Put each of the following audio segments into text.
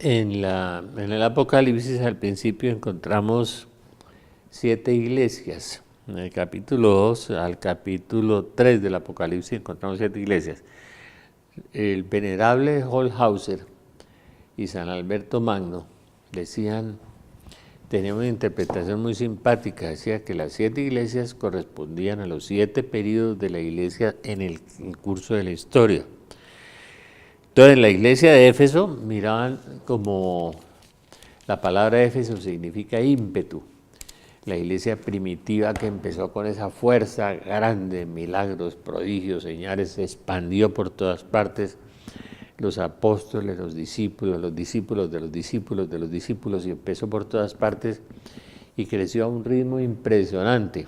En el Apocalipsis al principio encontramos 7 iglesias. En el capítulo 2 al capítulo 3 del Apocalipsis encontramos 7 iglesias. El venerable Holshauser y San Alberto Magno tenían una interpretación muy simpática, decía que las 7 iglesias correspondían a los 7 períodos de la iglesia en el curso de la historia. Entonces, en la iglesia de Éfeso miraban como la palabra Éfeso significa ímpetu. La iglesia primitiva que empezó con esa fuerza grande, milagros, prodigios, señales, se expandió por todas partes. Los apóstoles, los discípulos de los discípulos de los discípulos, y empezó por todas partes y creció a un ritmo impresionante.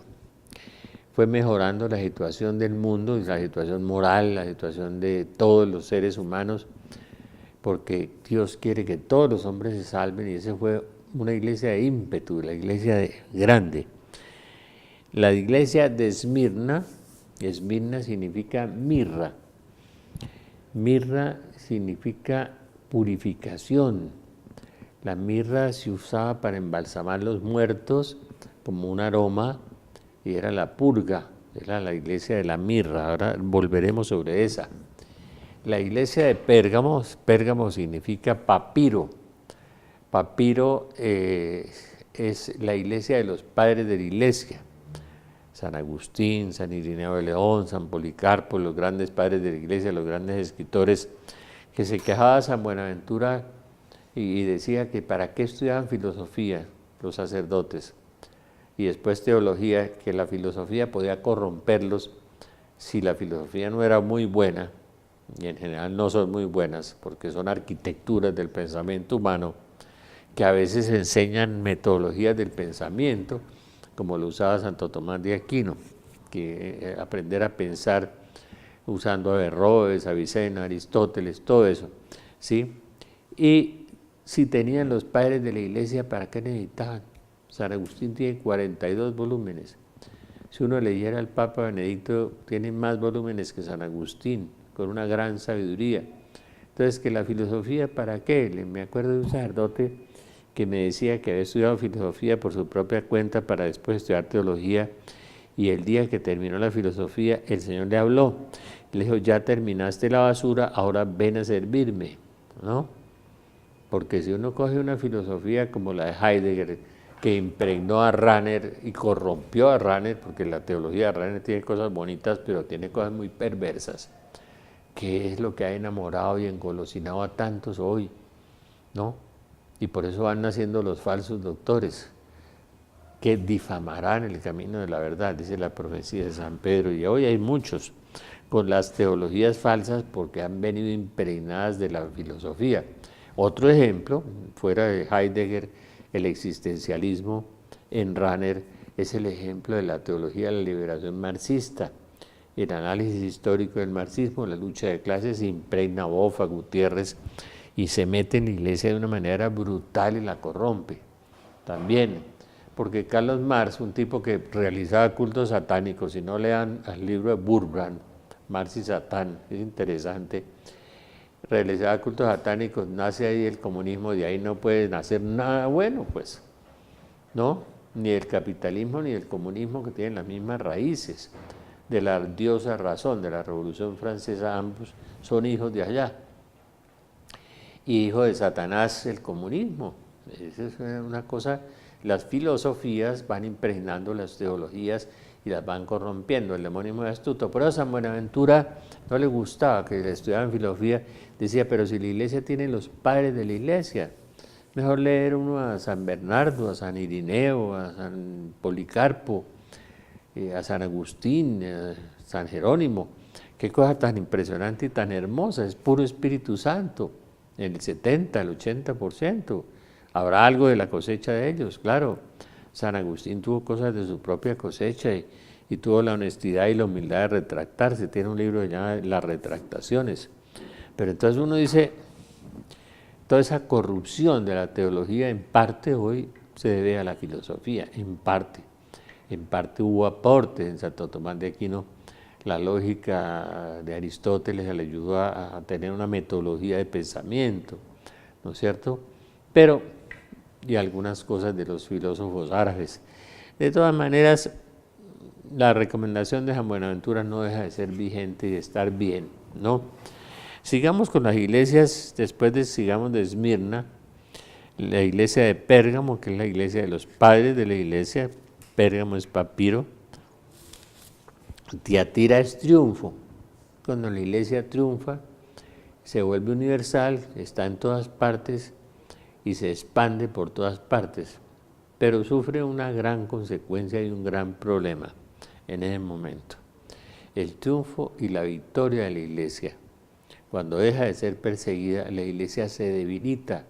Fue mejorando la situación del mundo, la situación moral, la situación de todos los seres humanos, porque Dios quiere que todos los hombres se salven, y esa fue una iglesia de ímpetu, la iglesia grande. La iglesia de Esmirna significa mirra. Mirra significa purificación. La mirra se usaba para embalsamar los muertos como un aroma, y era la purga, era la iglesia de la mirra. Ahora volveremos sobre esa. La iglesia de Pérgamo significa papiro. Papiro es la iglesia de los padres de la iglesia. San Agustín, San Irineo de León, San Policarpo, los grandes padres de la iglesia, los grandes escritores, que se quejaba San Buenaventura y decía que para qué estudiaban filosofía los sacerdotes y después teología, que la filosofía podía corromperlos si la filosofía no era muy buena, y en general no son muy buenas porque son arquitecturas del pensamiento humano, que a veces enseñan metodologías del pensamiento, como lo usaba Santo Tomás de Aquino, que aprender a pensar usando Averroes, Avicena, Aristóteles, todo eso, ¿sí? Y si tenían los padres de la iglesia, ¿para qué necesitaban? San Agustín tiene 42 volúmenes. Si uno leyera al Papa Benedicto, tiene más volúmenes que San Agustín, con una gran sabiduría. Entonces, ¿que la filosofía para qué? Me acuerdo de un sacerdote que me decía que había estudiado filosofía por su propia cuenta para después estudiar teología, y el día que terminó la filosofía, el Señor le habló, le dijo: ya terminaste la basura, ahora ven a servirme, ¿no? Porque si uno coge una filosofía como la de Heidegger, que impregnó a Rahner y corrompió a Rahner, porque la teología de Rahner tiene cosas bonitas, pero tiene cosas muy perversas, que es lo que ha enamorado y engolosinado a tantos hoy, ¿no? Y por eso van naciendo los falsos doctores, que difamarán el camino de la verdad, dice la profecía de San Pedro, y hoy hay muchos con las teologías falsas porque han venido impregnadas de la filosofía. Otro ejemplo, fuera de Heidegger, el existencialismo en Rahner es el ejemplo de la teología de la liberación marxista. El análisis histórico del marxismo, la lucha de clases, impregna a Bofa, Gutiérrez, y se mete en la iglesia de una manera brutal y la corrompe. También, porque Carlos Marx, un tipo que realizaba cultos satánicos, si no lean el libro de Burbrand, Marx y Satán, es interesante, realizaba cultos satánicos, nace ahí el comunismo, de ahí no puede nacer nada bueno, pues, ¿no? Ni el capitalismo ni el comunismo, que tienen las mismas raíces de la diosa razón, de la Revolución Francesa, ambos son hijos de allá. Y hijo de Satanás el comunismo. Esa es una cosa, las filosofías van impregnando las teologías y las van corrompiendo, el demonio es muy astuto. Por eso a San Buenaventura no le gustaba que le estudiaran filosofía, decía: pero si la iglesia tiene los padres de la iglesia, mejor leer uno a San Bernardo, a San Irineo, a San Policarpo, a San Agustín, a San Jerónimo. Qué cosa tan impresionante y tan hermosa, es puro Espíritu Santo, el 70, el 80%. Habrá algo de la cosecha de ellos, claro. San Agustín tuvo cosas de su propia cosecha y tuvo la honestidad y la humildad de retractarse. Tiene un libro que se llama Las Retractaciones. Pero entonces uno dice, toda esa corrupción de la teología en parte hoy se debe a la filosofía, en parte. En parte hubo aporte en Santo Tomás de Aquino. La lógica de Aristóteles le ayudó a tener una metodología de pensamiento, ¿no es cierto? Pero, y algunas cosas de los filósofos árabes. De todas maneras, la recomendación de San Buenaventura no deja de ser vigente y de estar bien, ¿no? Sigamos con las iglesias, sigamos de Esmirna, la iglesia de Pérgamo, que es la iglesia de los padres de la iglesia. Pérgamo es Papiro. Tiatira es triunfo. Cuando la iglesia triunfa, se vuelve universal, está en todas partes y se expande por todas partes, pero sufre una gran consecuencia y un gran problema en ese momento. El triunfo y la victoria de la iglesia. Cuando deja de ser perseguida, la iglesia se debilita,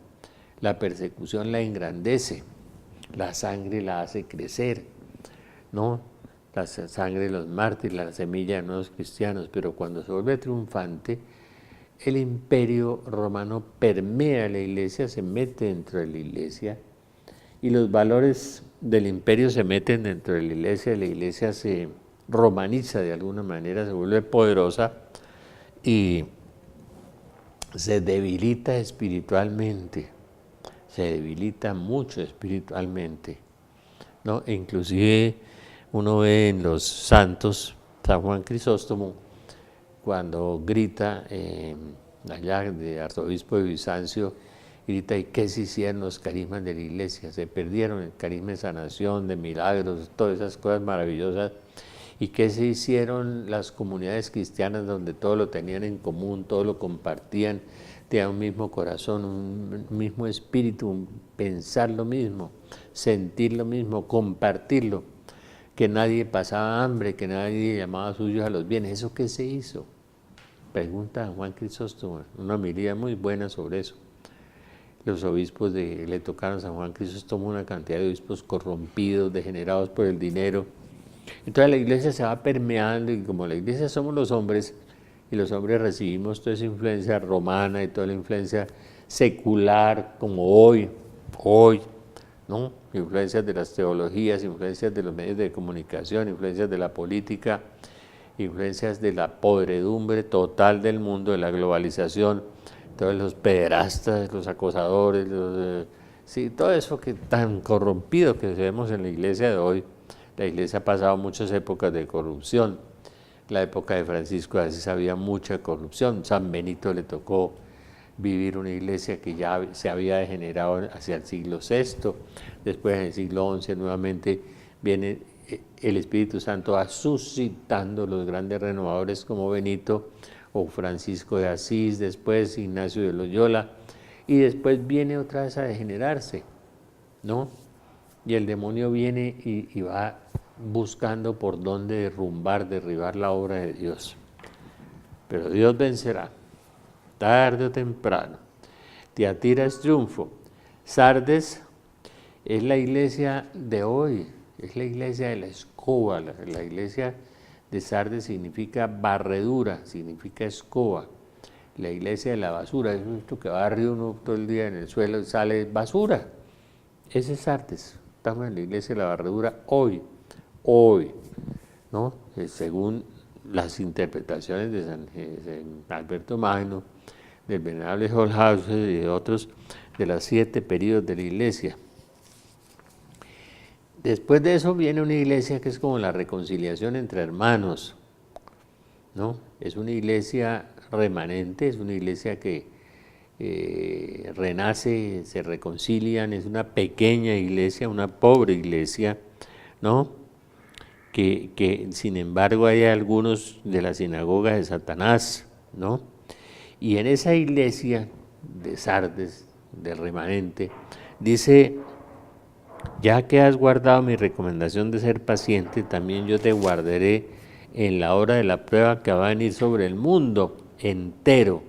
la persecución la engrandece, la sangre la hace crecer, ¿no? La sangre de los mártires, la semilla de nuevos cristianos, pero cuando se vuelve triunfante, el imperio romano permea la iglesia, se mete dentro de la iglesia, y los valores del imperio se meten dentro de la iglesia se romaniza de alguna manera, se vuelve poderosa y se debilita espiritualmente, se debilita mucho espiritualmente, ¿no? E inclusive uno ve en los santos, San Juan Crisóstomo, cuando grita allá de arzobispo de Bizancio, grita: ¿y qué se hicieron los carismas de la iglesia? Se perdieron el carisma de sanación, de milagros, todas esas cosas maravillosas. ¿Y qué se hicieron las comunidades cristianas donde todo lo tenían en común, todo lo compartían, tenían un mismo corazón, un mismo espíritu, pensar lo mismo, sentir lo mismo, compartirlo? Que nadie pasaba hambre, que nadie llamaba suyos a los bienes. ¿Eso qué se hizo? Pregunta a Juan Crisóstomo, una homilía muy buena sobre eso. Los obispos le tocaron a San Juan Crisóstomo una cantidad de obispos corrompidos, degenerados por el dinero. Entonces la iglesia se va permeando, y como la iglesia somos los hombres, y los hombres recibimos toda esa influencia romana y toda la influencia secular, como hoy, ¿no? Influencias de las teologías, influencias de los medios de comunicación, influencias de la política, influencias de la podredumbre total del mundo, de la globalización, todos los pederastas, los acosadores, sí, todo eso que tan corrompido que vemos en la iglesia de hoy. La iglesia ha pasado muchas épocas de corrupción. La época de Francisco de Asís había mucha corrupción. San Benito le tocó vivir una iglesia que ya se había degenerado hacia el siglo VI. Después, en el siglo XI, nuevamente viene el Espíritu Santo va suscitando los grandes renovadores como Benito o Francisco de Asís, después Ignacio de Loyola, y después viene otra vez a degenerarse, ¿no? Y el demonio viene y va buscando por dónde derribar la obra de Dios. Pero Dios vencerá, tarde o temprano. Tiatira es triunfo. Sardes es la iglesia de hoy, es la iglesia de la escoba. La iglesia de Sardes significa barredura, significa escoba. La iglesia de la basura, es esto que barre uno todo el día en el suelo y sale basura. Ese es Sardes. Estamos en la iglesia de la barredura hoy, ¿no? Según las interpretaciones de San Alberto Magno, del venerable Holzhauser y de otros, de los 7 períodos de la iglesia. Después de eso viene una iglesia que es como la reconciliación entre hermanos, ¿no? Es una iglesia remanente, es una iglesia que renace, se reconcilian, es una pequeña iglesia, una pobre iglesia, ¿no? Que sin embargo hay algunos de la sinagoga de Satanás, ¿no? Y en esa iglesia de Sardes, de remanente, dice: ya que has guardado mi recomendación de ser paciente, también yo te guardaré en la hora de la prueba que va a venir sobre el mundo entero,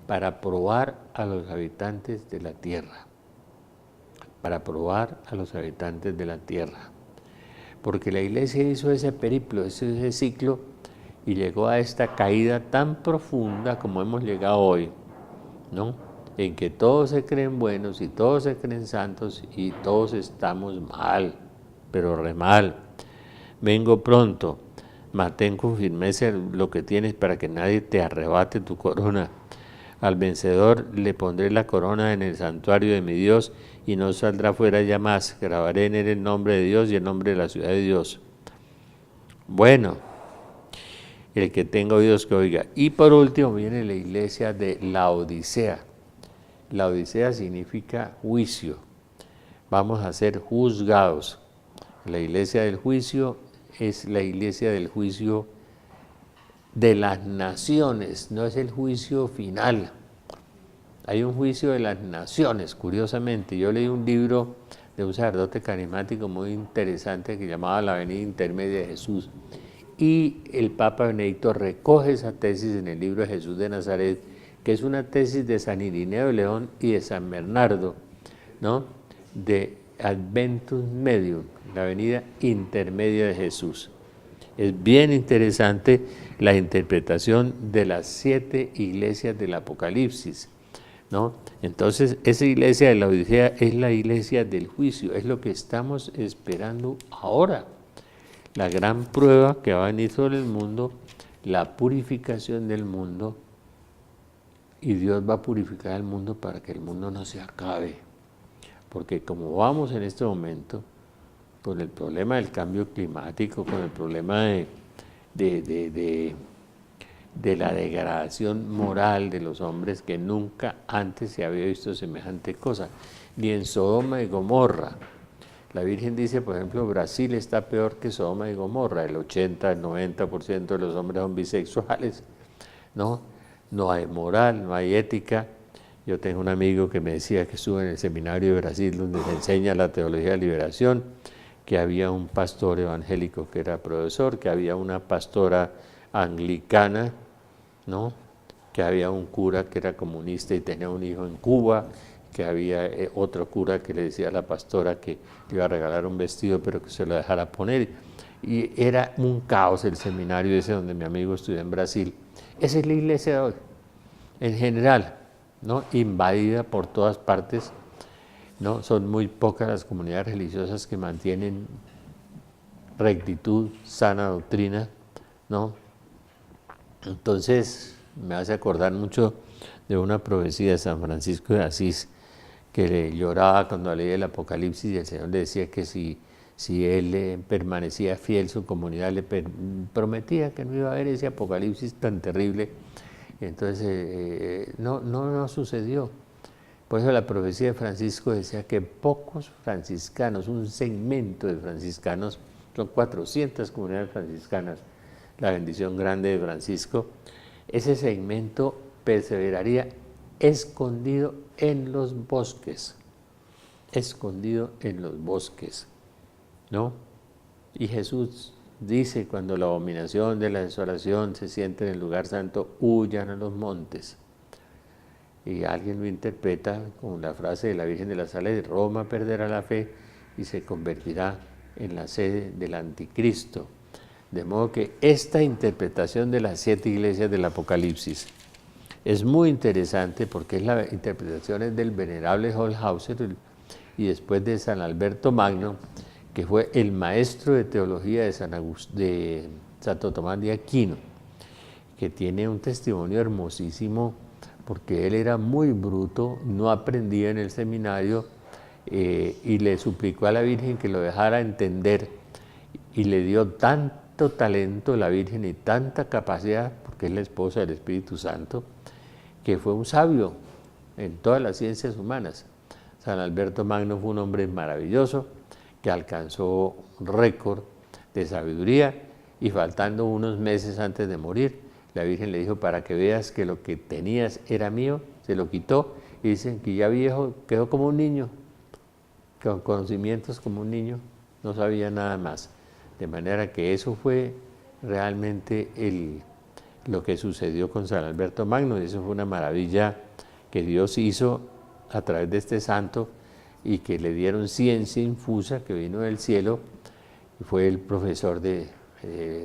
para probar a los habitantes de la tierra, porque la iglesia hizo ese periplo, ese ciclo, y llegó a esta caída tan profunda como hemos llegado hoy, ¿no? En que todos se creen buenos y todos se creen santos y todos estamos mal, pero re mal. Vengo pronto, mantén con firmeza lo que tienes para que nadie te arrebate tu corona. Al vencedor le pondré la corona en el santuario de mi Dios y no saldrá fuera ya más. Grabaré en él el nombre de Dios y el nombre de la ciudad de Dios. Bueno, el que tenga oídos que oiga. Y por último viene la iglesia de Laodicea. Laodicea significa juicio. Vamos a ser juzgados. La iglesia del juicio es la iglesia del juicio de las naciones, no es el juicio final. Hay un juicio de las naciones, curiosamente. Yo leí un libro de un sacerdote carismático muy interesante que llamaba La Venida Intermedia de Jesús. Y el Papa Benedicto recoge esa tesis en el libro de Jesús de Nazaret, que es una tesis de San Irineo de León y de San Bernardo, ¿no? De Adventus Medium, la venida intermedia de Jesús. Es bien interesante la interpretación de las 7 iglesias del Apocalipsis, ¿no? Entonces, esa iglesia de la Odisea es la iglesia del juicio, es lo que estamos esperando ahora. La gran prueba que va a venir sobre el mundo, la purificación del mundo, y Dios va a purificar el mundo para que el mundo no se acabe. Porque como vamos en este momento, con el problema del cambio climático, con el problema de la degradación moral de los hombres, que nunca antes se había visto semejante cosa, ni en Sodoma y Gomorra. La Virgen dice, por ejemplo, Brasil está peor que Sodoma y Gomorra, el 80, el 90% de los hombres son bisexuales, ¿no? No hay moral, no hay ética. Yo tengo un amigo que me decía que estuvo en el seminario de Brasil donde se enseña la teología de liberación, que había un pastor evangélico que era profesor, que había una pastora anglicana, ¿no? Que había un cura que era comunista y tenía un hijo en Cuba, que había otro cura que le decía a la pastora que le iba a regalar un vestido pero que se lo dejara poner. Y era un caos el seminario ese donde mi amigo estudió en Brasil. Esa es la iglesia de hoy, en general, ¿no? Invadida por todas partes, ¿no? Son muy pocas las comunidades religiosas que mantienen rectitud, sana doctrina, ¿no? Entonces me hace acordar mucho de una profecía de San Francisco de Asís, que le lloraba cuando leía el Apocalipsis y el Señor le decía que si él permanecía fiel, su comunidad le prometía que no iba a haber ese Apocalipsis tan terrible. Entonces no sucedió. Por eso la profecía de Francisco decía que pocos franciscanos, un segmento de franciscanos, son 400 comunidades franciscanas, la bendición grande de Francisco, ese segmento perseveraría escondido en los bosques, ¿no? Y Jesús dice, cuando la abominación de la desolación se siente en el lugar santo, huyan a los montes. Y alguien lo interpreta con la frase de la Virgen de la Salud: Roma perderá la fe y se convertirá en la sede del anticristo. De modo que esta interpretación de las 7 iglesias del Apocalipsis es muy interesante porque es la interpretación del venerable Holshauser y después de San Alberto Magno, que fue el maestro de teología de Santo Tomás de Aquino, que tiene un testimonio hermosísimo porque él era muy bruto, no aprendía en el seminario y le suplicó a la Virgen que lo dejara entender y le dio tanto talento la Virgen y tanta capacidad, porque es la esposa del Espíritu Santo, que fue un sabio en todas las ciencias humanas. San Alberto Magno fue un hombre maravilloso que alcanzó récord de sabiduría y faltando unos meses antes de morir, la Virgen le dijo: para que veas que lo que tenías era mío, se lo quitó y dicen que ya viejo quedó como un niño, con conocimientos como un niño, no sabía nada más. De manera que eso fue realmente lo que sucedió con San Alberto Magno, y eso fue una maravilla que Dios hizo a través de este santo y que le dieron ciencia infusa que vino del cielo, y fue el profesor de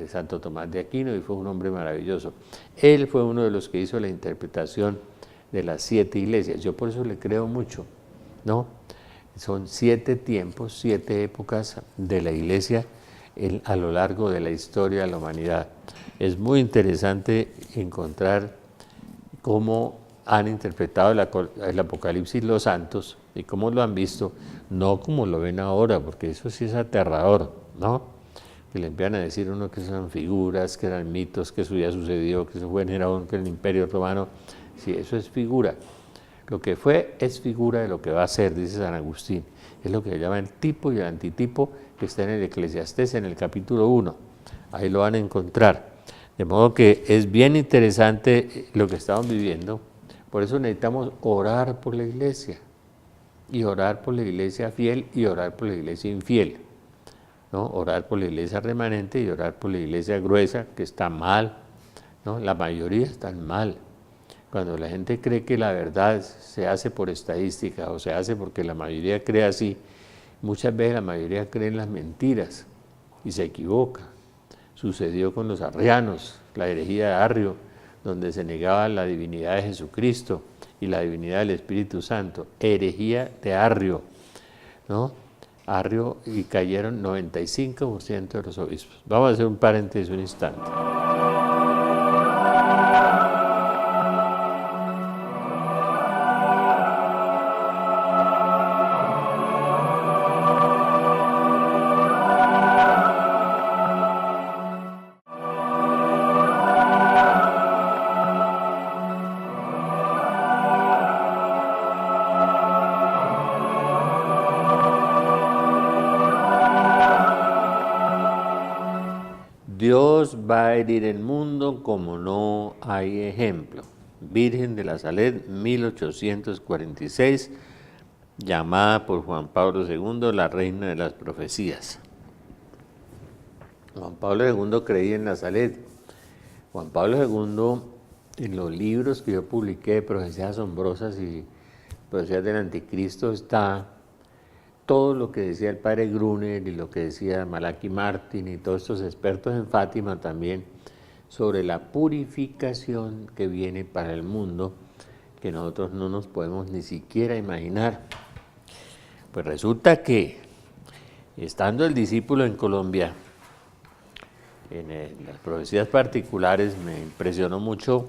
Santo Tomás de Aquino y fue un hombre maravilloso. Él fue uno de los que hizo la interpretación de las 7 iglesias. Yo por eso le creo mucho, ¿no? Son 7 tiempos, 7 épocas de la iglesia a lo largo de la historia de la humanidad. Es muy interesante encontrar cómo han interpretado el Apocalipsis los santos y cómo lo han visto, no como lo ven ahora, porque eso sí es aterrador, ¿no? Que le empiezan a decir uno que son figuras, que eran mitos, que eso ya sucedió, que eso fue en Nerón, que el Imperio Romano. Sí, eso es figura. Lo que fue es figura de lo que va a ser, dice San Agustín. Es lo que se llama el tipo y el antitipo, que está en el Eclesiastés, en el capítulo 1. Ahí lo van a encontrar. De modo que es bien interesante lo que estamos viviendo. Por eso necesitamos orar por la iglesia. Y orar por la iglesia fiel y orar por la iglesia infiel, ¿no? Orar por la iglesia remanente y orar por la iglesia gruesa, que está mal, ¿no? La mayoría están mal. Cuando la gente cree que la verdad se hace por estadística o se hace porque la mayoría cree así, muchas veces la mayoría cree en las mentiras y se equivoca. Sucedió con los arrianos, la herejía de Arrio, donde se negaba la divinidad de Jesucristo y la divinidad del Espíritu Santo. Herejía de Arrio, ¿no? Arrio, y cayeron 95% de los obispos. Vamos a hacer un paréntesis un instante. Dios va a herir el mundo como no hay ejemplo. Virgen de la Saled, 1846, llamada por Juan Pablo II la reina de las profecías. Juan Pablo II creía en la Saled. Juan Pablo II, en los libros que yo publiqué de profecías asombrosas y profecías del anticristo, está todo lo que decía el padre Gruner y lo que decía Malachi Martin y todos estos expertos en Fátima también sobre la purificación que viene para el mundo, que nosotros no nos podemos ni siquiera imaginar. Pues resulta que, estando el discípulo en Colombia, en las profecías particulares, me impresionó mucho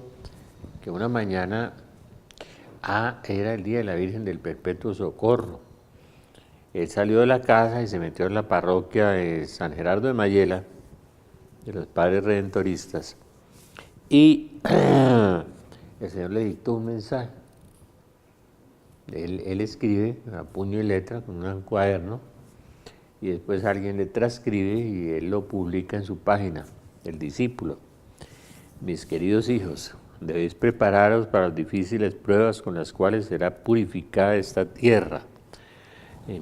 que una mañana, era el día de la Virgen del Perpetuo Socorro. Él salió de la casa y se metió en la parroquia de San Gerardo de Mayela, de los padres redentoristas, y el Señor le dictó un mensaje. Él escribe a puño y letra con un cuaderno, y después alguien le transcribe y él lo publica en su página, el discípulo. Mis queridos hijos, debéis prepararos para las difíciles pruebas con las cuales será purificada esta tierra.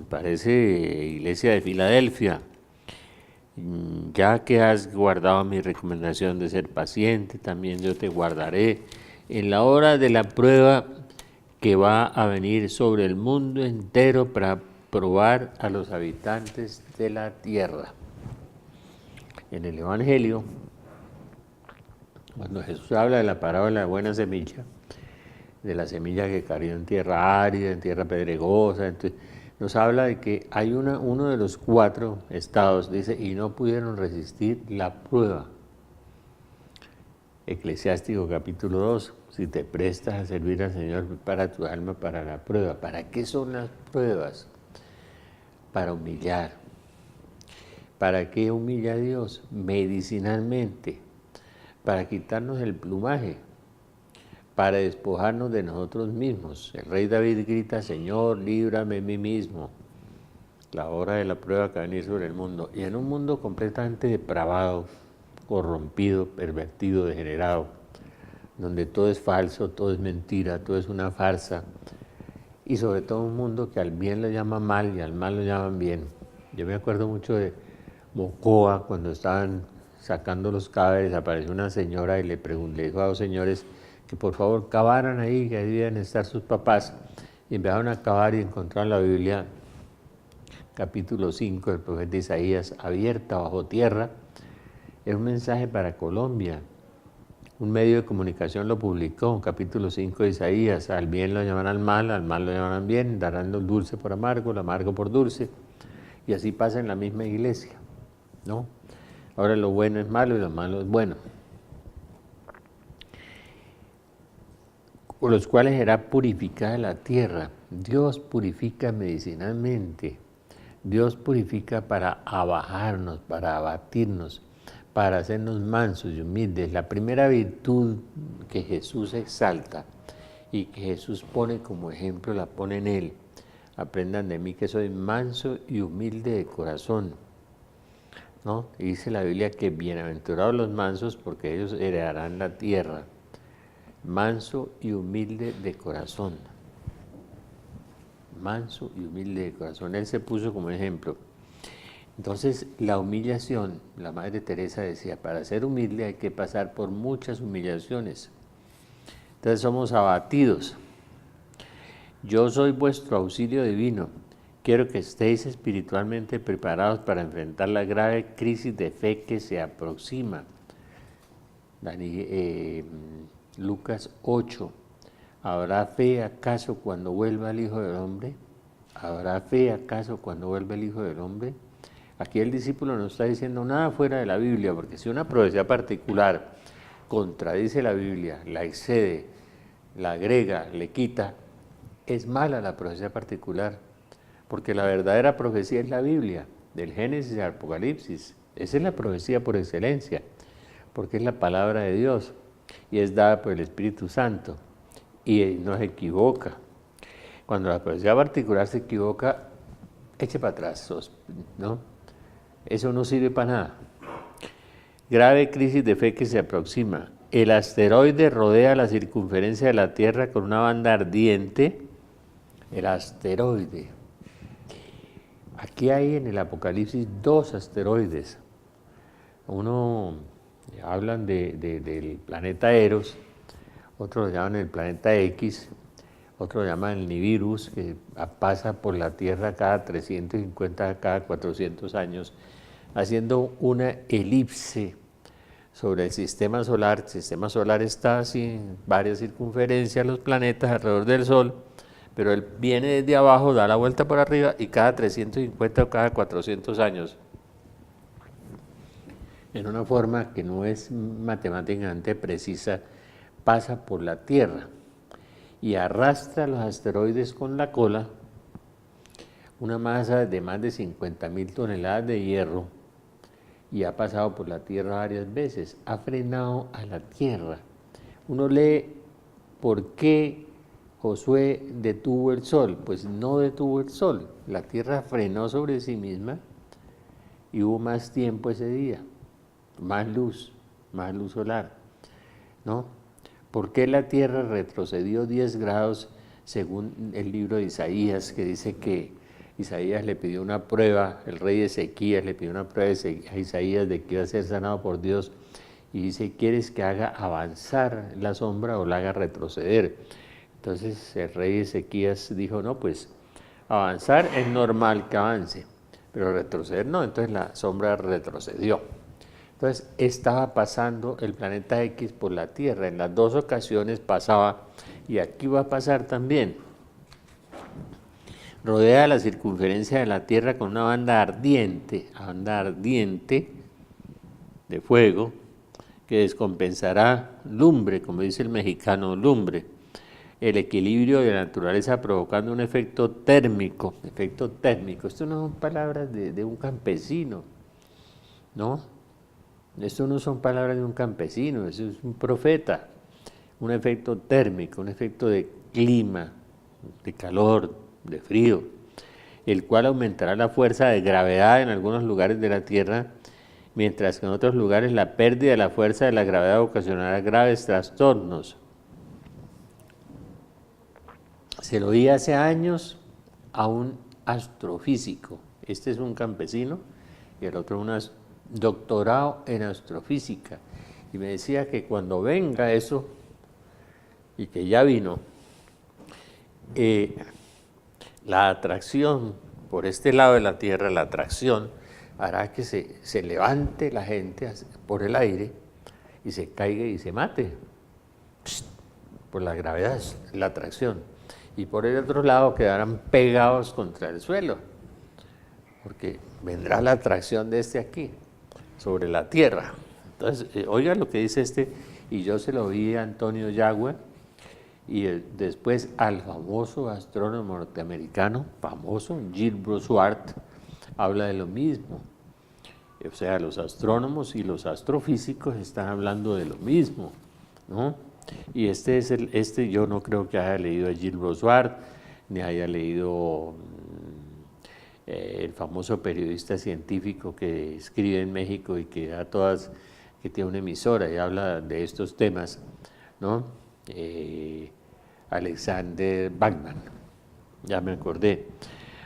Parece Iglesia de Filadelfia. Ya que has guardado mi recomendación de ser paciente, también yo te guardaré en la hora de la prueba que va a venir sobre el mundo entero para probar a los habitantes de la tierra. En el Evangelio, cuando Jesús habla de la parábola de la buena semilla, de la semilla que cayó en tierra árida, en tierra pedregosa, entonces nos habla de que hay uno de los 4 estados, dice, y no pudieron resistir la prueba. Eclesiástico capítulo 2, si te prestas a servir al Señor, prepara tu alma para la prueba. ¿Para qué son las pruebas? Para humillar. ¿Para qué humilla a Dios? Medicinalmente, para quitarnos el plumaje, para despojarnos de nosotros mismos. El rey David grita, Señor, líbrame de mí mismo. La hora de la prueba que va a venir sobre el mundo. Y en un mundo completamente depravado, corrompido, pervertido, degenerado, donde todo es falso, todo es mentira, todo es una farsa. Y sobre todo un mundo que al bien lo llama mal y al mal lo llaman bien. Yo me acuerdo mucho de Mocoa, cuando estaban sacando los cadáveres, apareció una señora y le dijo a 2 señores que por favor cavaran ahí, que ahí debían estar sus papás, y empezaron a cavar y encontraron la Biblia, capítulo 5 del profeta Isaías, abierta bajo tierra. Era un mensaje para Colombia. Un medio de comunicación lo publicó, capítulo 5 de Isaías, al bien lo llamarán mal, al mal lo llamarán bien, darán lo dulce por amargo, lo amargo por dulce, y así pasa en la misma iglesia, ¿no? Ahora lo bueno es malo y lo malo es bueno. por los cuales será purificada la tierra. Dios purifica medicinalmente. Dios purifica para abajarnos, para abatirnos, para hacernos mansos y humildes. La primera virtud que Jesús exalta y que Jesús pone como ejemplo, la pone en Él. Aprendan de mí que soy manso y humilde de corazón, ¿no? Y dice la Biblia que bienaventurados los mansos porque ellos heredarán la tierra. Manso y humilde de corazón. Manso y humilde de corazón. Él se puso como ejemplo. Entonces, la humillación, la Madre Teresa decía, para ser humilde hay que pasar por muchas humillaciones. Entonces somos abatidos. Yo soy vuestro auxilio divino. Quiero que estéis espiritualmente preparados para enfrentar la grave crisis de fe que se aproxima. Lucas 8. ¿Habrá fe acaso cuando vuelva el Hijo del Hombre? ¿Habrá fe acaso cuando vuelva el Hijo del Hombre? Aquí el discípulo no está diciendo nada fuera de la Biblia, porque si una profecía particular contradice la Biblia, la excede, la agrega, le quita, es mala la profecía particular, porque la verdadera profecía es la Biblia, del Génesis al Apocalipsis. Esa es la profecía por excelencia, porque es la palabra de Dios y es dada por el Espíritu Santo y no se equivoca. Cuando la profecía particular se equivoca, eche para atrás, ¿no? Eso no sirve para nada. Grave crisis de fe que se aproxima. El asteroide rodea la circunferencia de la Tierra con una banda ardiente. El asteroide. Aquí hay en el Apocalipsis 2 asteroides. Uno, hablan del planeta Eros, otro lo llaman el planeta X, otro lo llaman el Nibiru, que pasa por la Tierra cada 350, cada 400 años, haciendo una elipse sobre el sistema solar. El sistema solar está así en varias circunferencias, los planetas alrededor del Sol, pero él viene desde abajo, da la vuelta por arriba y cada 350 o cada 400 años, en una forma que no es matemáticamente precisa, pasa por la Tierra y arrastra los asteroides con la cola, una masa de más de 50.000 toneladas de hierro, y ha pasado por la Tierra varias veces, ha frenado a la Tierra. Uno lee por qué Josué detuvo el sol. Pues no detuvo el sol, la Tierra frenó sobre sí misma y hubo más tiempo ese día, más luz solar, ¿no? ¿Por qué la Tierra retrocedió 10 grados según el libro de Isaías, que dice que Isaías le pidió una prueba, el rey Ezequías le pidió una prueba a Isaías de que iba a ser sanado por Dios, y dice, ¿quieres que haga avanzar la sombra o la haga retroceder? Entonces el rey Ezequías dijo, no, pues avanzar es normal que avance, pero retroceder no. Entonces la sombra retrocedió. Entonces estaba pasando el planeta X por la Tierra, en las dos ocasiones pasaba, y aquí va a pasar también. Rodea la circunferencia de la Tierra con una banda ardiente de fuego, que descompensará lumbre, como dice el mexicano, lumbre, el equilibrio de la naturaleza, provocando un efecto térmico. Esto no son palabras de un campesino, ¿no? Esto no son palabras de un campesino, eso es un profeta. Un efecto térmico, un efecto de clima, de calor, de frío, el cual aumentará la fuerza de gravedad en algunos lugares de la Tierra, mientras que en otros lugares la pérdida de la fuerza de la gravedad ocasionará graves trastornos. Se lo oí hace años a un astrofísico. Este es un campesino y el otro un doctorado en astrofísica. Y me decía que cuando venga eso, y que ya vino, la atracción por este lado de la Tierra, la atracción hará que se levante la gente por el aire y se caiga y se mate por la gravedad, la atracción. Y por el otro lado quedarán pegados contra el suelo, porque vendrá la atracción de este aquí, sobre la Tierra. Entonces, oiga lo que dice y yo se lo vi a Antonio Yagüe, y después al famoso astrónomo norteamericano, famoso, Gilles Bossuart, habla de lo mismo. O sea, los astrónomos y los astrofísicos están hablando de lo mismo, ¿no? Y este yo no creo que haya leído a Gilles Bossuart, ni haya leído el famoso periodista científico que escribe en México y que que tiene una emisora y habla de estos temas, ¿no? Alexander Bachman, ya me acordé.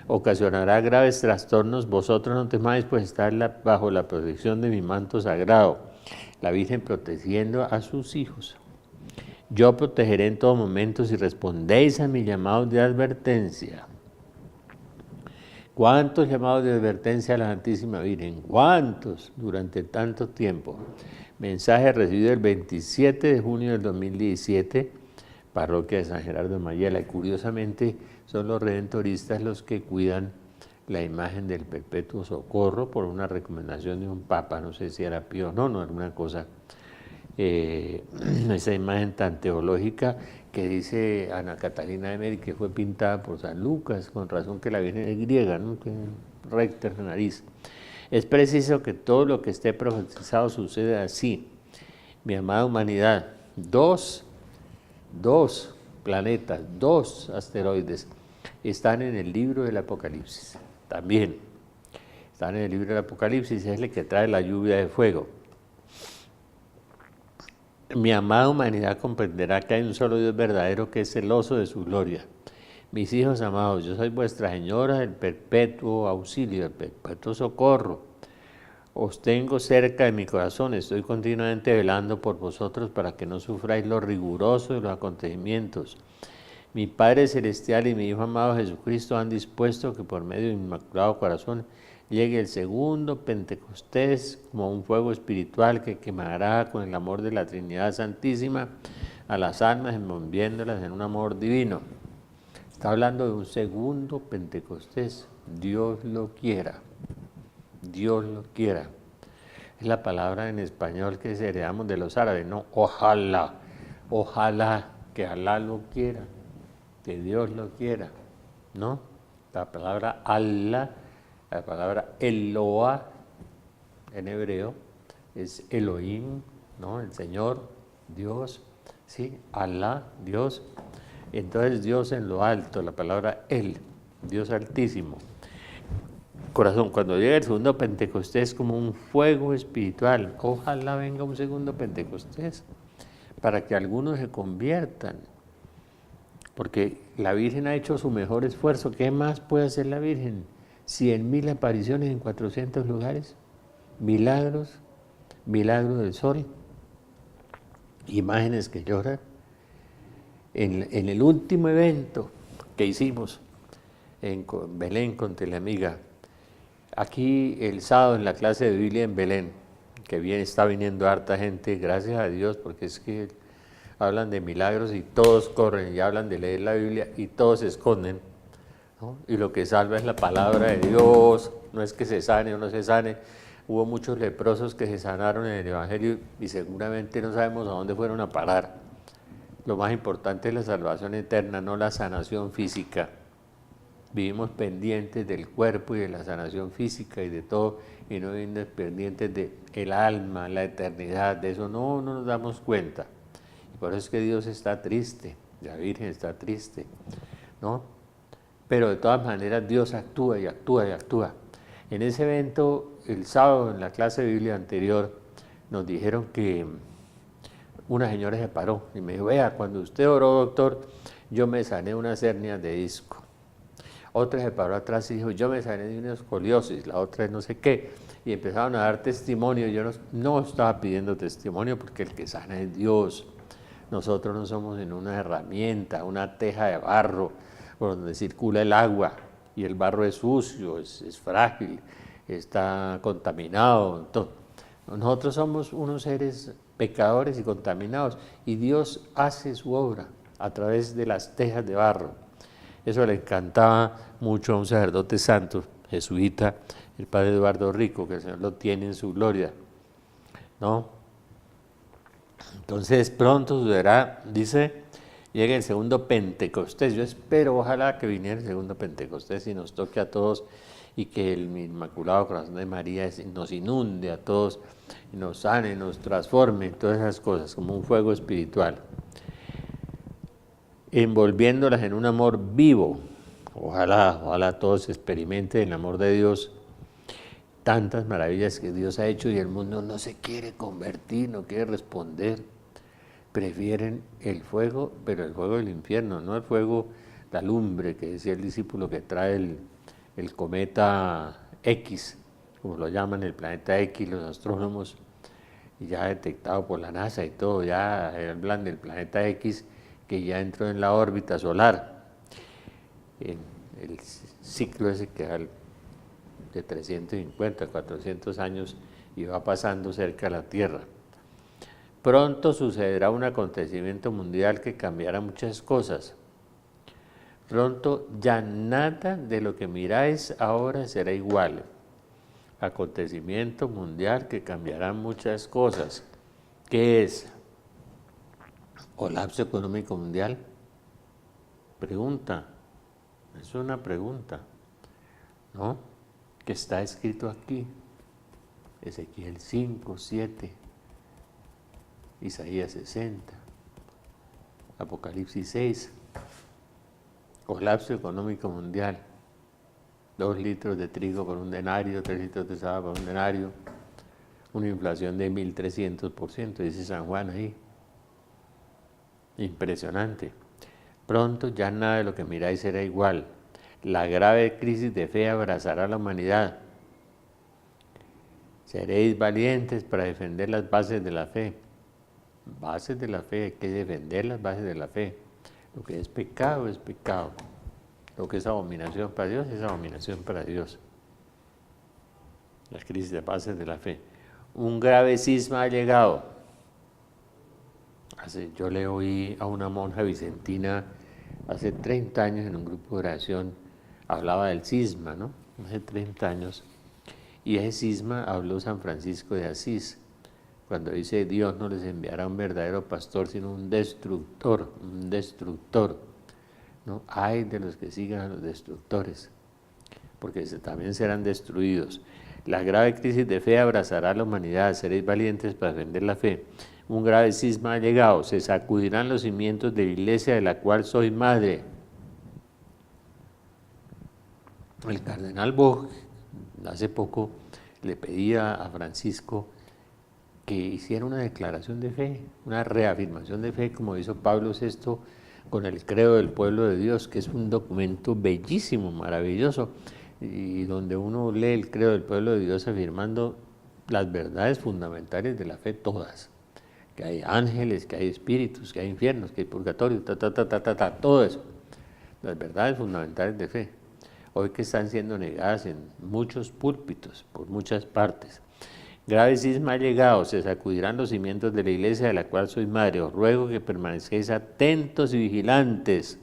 Ocasionará graves trastornos, vosotros no temáis, pues estar bajo la protección de mi manto sagrado, la Virgen protegiendo a sus hijos. Yo protegeré en todo momento si respondéis a mi llamado de advertencia. ¿Cuántos llamados de advertencia a la Santísima Virgen? ¿Cuántos durante tanto tiempo? Mensaje recibido el 27 de junio del 2017, parroquia de San Gerardo de Mayela. Y curiosamente son los redentoristas los que cuidan la imagen del Perpetuo Socorro por una recomendación de un papa, no sé si era Pío, no, alguna cosa. Esa imagen tan teológica que dice Ana Catalina de Meri que fue pintada por San Lucas, con razón que la Virgen es griega, ¿no? Que recta de nariz. Es preciso que todo lo que esté profetizado suceda así. Mi amada humanidad, dos planetas, 2 asteroides están en el libro del Apocalipsis, también están en el libro del Apocalipsis, es el que trae la lluvia de fuego. Mi amada humanidad comprenderá que hay un solo Dios verdadero que es celoso de su gloria. Mis hijos amados, yo soy vuestra señora del perpetuo auxilio, del perpetuo socorro. Os tengo cerca de mi corazón, estoy continuamente velando por vosotros para que no sufráis lo riguroso de los acontecimientos. Mi Padre Celestial y mi Hijo amado Jesucristo han dispuesto que por medio de mi Inmaculado Corazón llegue el segundo Pentecostés como un fuego espiritual que quemará con el amor de la Trinidad Santísima a las almas, envolviéndolas en un amor divino. Está hablando de un segundo Pentecostés, Dios lo quiera, Dios lo quiera. Es la palabra en español que heredamos de los árabes, no, ojalá, que Alá lo quiera, que Dios lo quiera, ¿no? La palabra Allah, la palabra Eloah en hebreo es Elohim, ¿no? El Señor, Dios, ¿sí? Alá, Dios. Entonces Dios en lo alto, la palabra El, Dios altísimo. Corazón, cuando llegue el segundo Pentecostés como un fuego espiritual, ojalá venga un segundo Pentecostés para que algunos se conviertan. Porque la Virgen ha hecho su mejor esfuerzo. ¿Qué más puede hacer la Virgen? 100.000 apariciones en 400 lugares, milagros, milagro del sol, imágenes que lloran. En el último evento que hicimos en Belén con Teleamiga, aquí el sábado en la clase de Biblia en Belén, que está viniendo harta gente, gracias a Dios, porque es que hablan de milagros y todos corren, y hablan de leer la Biblia y todos se esconden, ¿no? Y lo que salva es la palabra de Dios, no es que se sane o no se sane. Hubo muchos leprosos que se sanaron en el Evangelio y seguramente no sabemos a dónde fueron a parar. Lo más importante es la salvación eterna, no la sanación física. Vivimos pendientes del cuerpo y de la sanación física y de todo, y no vivimos pendientes del alma, la eternidad, de eso no nos damos cuenta. Y por eso es que Dios está triste, la Virgen está triste, ¿no? Pero de todas maneras Dios actúa y actúa y actúa. En ese evento, el sábado, en la clase de Biblia anterior, nos dijeron que una señora se paró y me dijo, vea, cuando usted oró, doctor, yo me sané unas hernias de disco. Otra se paró atrás y dijo, yo me sané de una escoliosis, la otra no sé qué. Y empezaron a dar testimonio. Yo no estaba pidiendo testimonio porque el que sana es Dios. Nosotros no somos en una herramienta, una teja de barro por donde circula el agua y el barro es sucio, es frágil, está contaminado. Nosotros somos unos seres pecadores y contaminados y Dios hace su obra a través de las tejas de barro. Eso le encantaba mucho a un sacerdote santo, jesuita, el padre Eduardo Rico, que el Señor lo tiene en su gloria, ¿no? Entonces pronto sucederá, dice, llegue el segundo Pentecostés. Yo espero, ojalá que viniera el segundo Pentecostés y nos toque a todos y que el Inmaculado Corazón de María nos inunde a todos y nos sane, nos transforme, todas esas cosas, como un fuego espiritual, envolviéndolas en un amor vivo. Ojalá todos experimenten el amor de Dios, tantas maravillas que Dios ha hecho y el mundo no se quiere convertir, no quiere responder. Prefieren el fuego, pero el fuego del infierno, no el fuego, la lumbre que decía el discípulo que trae el cometa X, como lo llaman, el planeta X, los astrónomos, y ya detectado por la NASA y todo, ya hablan del planeta X que ya entró en la órbita solar, en el ciclo ese que de 350, 400 años y va pasando cerca de la Tierra. Pronto sucederá un acontecimiento mundial que cambiará muchas cosas. Pronto ya nada de lo que miráis ahora será igual. Acontecimiento mundial que cambiará muchas cosas. ¿Qué es? ¿Colapso económico mundial? Pregunta. Es una pregunta, ¿no? Que está escrito aquí. Ezequiel 5, 7. Isaías 60, Apocalipsis 6, colapso económico mundial, 2 litros de trigo por un denario, 3 litros de sal por un denario, una inflación de 1300%, dice San Juan ahí. Impresionante. Pronto ya nada de lo que miráis será igual. La grave crisis de fe abrazará a la humanidad. Seréis valientes para defender las bases de la fe. Bases de la fe, hay que defender las bases de la fe. Lo que es pecado es pecado. Lo que es abominación para Dios es abominación para Dios. La crisis de bases de la fe. Un grave cisma ha llegado. Yo le oí a una monja vicentina hace 30 años en un grupo de oración, hablaba del cisma, ¿no? Hace 30 años. Y ese cisma habló San Francisco de Asís, cuando dice Dios no les enviará un verdadero pastor, sino un destructor, ¿no? Ay de los que sigan a los destructores, porque también serán destruidos. La grave crisis de fe abrazará a la humanidad, seréis valientes para defender la fe. Un grave cisma ha llegado, se sacudirán los cimientos de la iglesia de la cual soy madre. El cardenal Bock hace poco le pedía a Francisco que hiciera una declaración de fe, una reafirmación de fe, como hizo Pablo VI con el credo del pueblo de Dios, que es un documento bellísimo, maravilloso, y donde uno lee el credo del pueblo de Dios afirmando las verdades fundamentales de la fe todas, que hay ángeles, que hay espíritus, que hay infiernos, que hay purgatorio, todo eso, las verdades fundamentales de fe, hoy que están siendo negadas en muchos púlpitos, por muchas partes. Grave cisma ha llegado, se sacudirán los cimientos de la iglesia de la cual soy madre. Os ruego que permanezcáis atentos y vigilantes,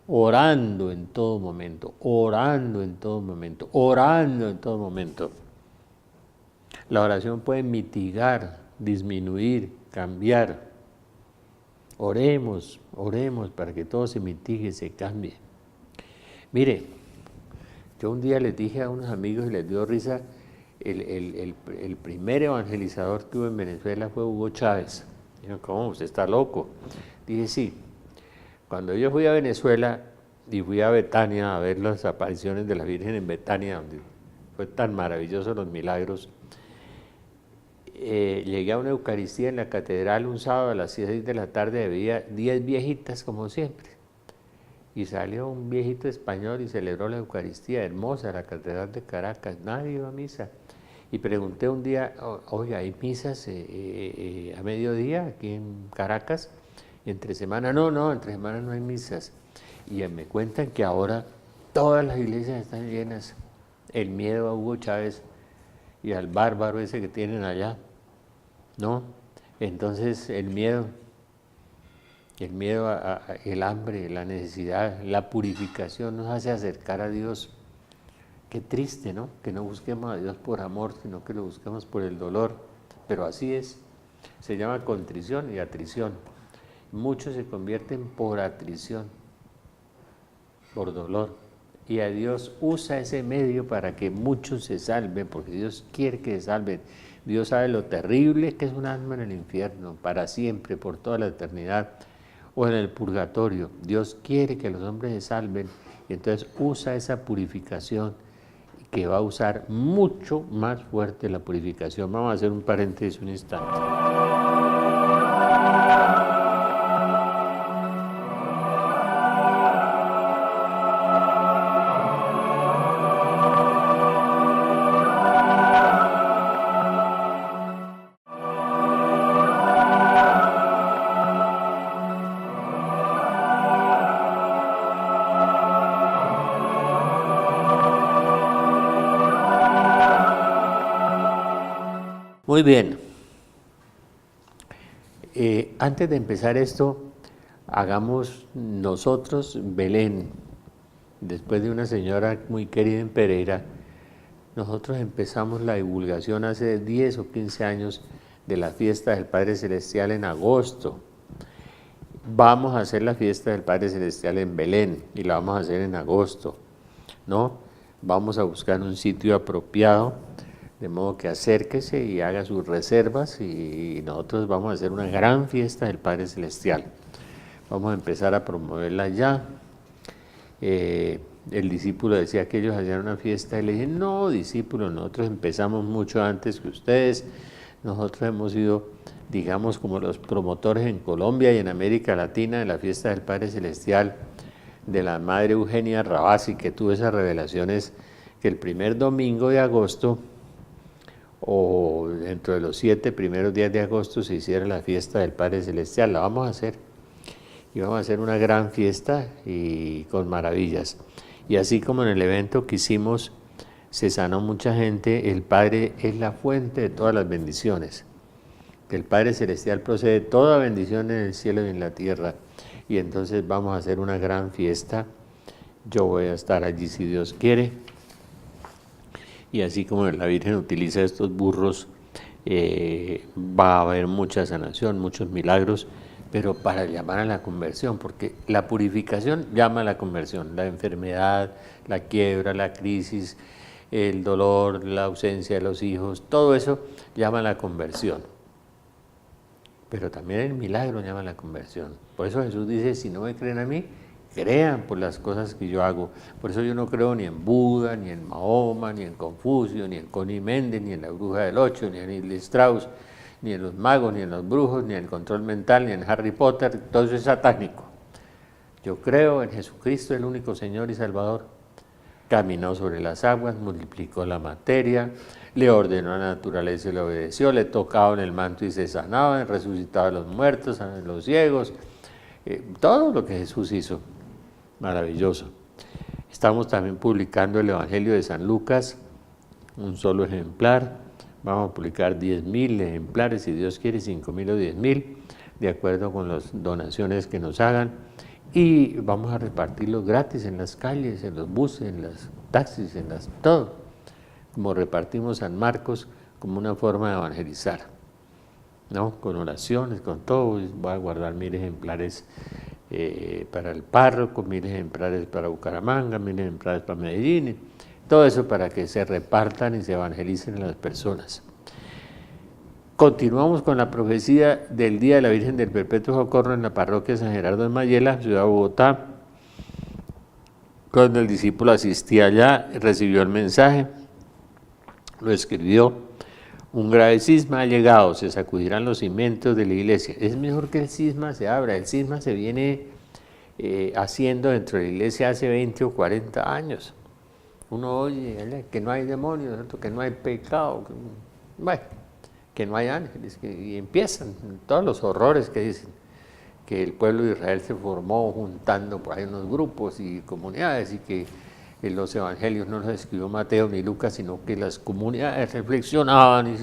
orando en todo momento, orando en todo momento, orando en todo momento. La oración puede mitigar, disminuir, cambiar. Oremos para que todo se mitigue, se cambie. Mire, yo un día les dije a unos amigos y les dio risa. El primer evangelizador que hubo en Venezuela fue Hugo Chávez. Dijeron, ¿cómo? ¿Usted está loco? Dije, sí. Cuando yo fui a Venezuela y fui a Betania a ver las apariciones de la Virgen en Betania, donde fue tan maravilloso los milagros, llegué a una Eucaristía en la catedral un sábado a las 6 de la tarde, había 10 viejitas como siempre. Y salió un viejito español y celebró la Eucaristía, hermosa, la catedral de Caracas, nadie iba a misa. Y pregunté un día, oiga, ¿hay misas a mediodía aquí en Caracas? ¿Entre semana? No, entre semana no hay misas. Y me cuentan que ahora todas las iglesias están llenas. El miedo a Hugo Chávez y al bárbaro ese que tienen allá, ¿no? Entonces el miedo, el hambre, la necesidad, la purificación nos hace acercar a Dios. Qué triste, ¿no? Que no busquemos a Dios por amor, sino que lo busquemos por el dolor. Pero así es. Se llama contrición y atrición. muchos se convierten por atrición, por dolor. Y a Dios usa ese medio para que muchos se salven, porque Dios quiere que se salven. Dios sabe lo terrible que es un alma en el infierno, para siempre, por toda la eternidad, o en el purgatorio. Dios quiere que los hombres se salven, y entonces usa esa purificación, que va a usar mucho más fuerte la purificación. Vamos a hacer un paréntesis un instante. Muy bien. Antes de empezar esto, hagamos nosotros Belén. Después de una señora muy querida en Pereira, nosotros empezamos la divulgación hace 10 o 15 años de la fiesta del Padre Celestial en agosto. Vamos a hacer la fiesta del Padre Celestial en Belén y la vamos a hacer en agosto, ¿no? Vamos a buscar un sitio apropiado, de modo que acérquese y haga sus reservas, y nosotros vamos a hacer una gran fiesta del Padre Celestial. Vamos a empezar a promoverla ya. El discípulo decía que ellos hacían una fiesta y le dije, no, discípulo, nosotros empezamos mucho antes que ustedes. Nosotros hemos sido, digamos, como los promotores en Colombia y en América Latina de la fiesta del Padre Celestial, de la Madre Eugenia Rabasi, que tuvo esas revelaciones que el primer domingo de agosto, o dentro de los 7 primeros días de agosto, se hiciera la fiesta del Padre Celestial. La vamos a hacer, y vamos a hacer una gran fiesta y con maravillas. Y así como en el evento que hicimos se sanó mucha gente, el Padre es la fuente de todas las bendiciones. El Padre Celestial procede toda bendición en el cielo y en la tierra, y entonces vamos a hacer una gran fiesta. Yo voy a estar allí si Dios quiere. Y así como la Virgen utiliza estos burros, va a haber mucha sanación, muchos milagros, pero para llamar a la conversión, porque la purificación llama a la conversión. La enfermedad, la quiebra, la crisis, el dolor, la ausencia de los hijos, todo eso llama a la conversión. Pero también el milagro llama a la conversión. Por eso Jesús dice, si no me creen a mí, crean por las cosas que yo hago. Por eso yo no creo ni en Buda, ni en Mahoma, ni en Confucio, ni en Connie Méndez, ni en la Bruja del Ocho, ni en Neil Strauss, ni en los magos, ni en los brujos, ni en el control mental, ni en Harry Potter. Todo eso es satánico. Yo creo en Jesucristo, el único Señor y Salvador. Caminó sobre las aguas, multiplicó la materia, le ordenó a la naturaleza y le obedeció, le tocaba en el manto y se sanaba, resucitaba a los muertos, a los ciegos, todo lo que Jesús hizo. Maravilloso. Estamos también publicando el Evangelio de San Lucas, un solo ejemplar. Vamos a publicar 10.000 ejemplares, si Dios quiere, 5.000 o 10.000, de acuerdo con las donaciones que nos hagan. Y vamos a repartirlos gratis en las calles, en los buses, en los taxis, en todo. Como repartimos San Marcos, como una forma de evangelizar, ¿no? Con oraciones, con todo. Voy a guardar 1.000 ejemplares para el párroco, 1.000 ejemplares para Bucaramanga, 1.000 ejemplares para Medellín, todo eso para que se repartan y se evangelicen a las personas. Continuamos con la profecía del Día de la Virgen del Perpetuo Socorro en la parroquia San Gerardo de Mayela, ciudad de Bogotá. Cuando el discípulo asistía allá, recibió el mensaje, lo escribió: un grave cisma ha llegado, se sacudirán los cimientos de la iglesia. Es mejor que el cisma se abra. El cisma se viene haciendo dentro de la iglesia hace 20 o 40 años. Uno oye que no hay demonios, que no hay pecado, que no hay ángeles, y empiezan todos los horrores que dicen, que el pueblo de Israel se formó juntando por ahí unos grupos y comunidades, y que los evangelios no los escribió Mateo ni Lucas, sino que las comunidades reflexionaban y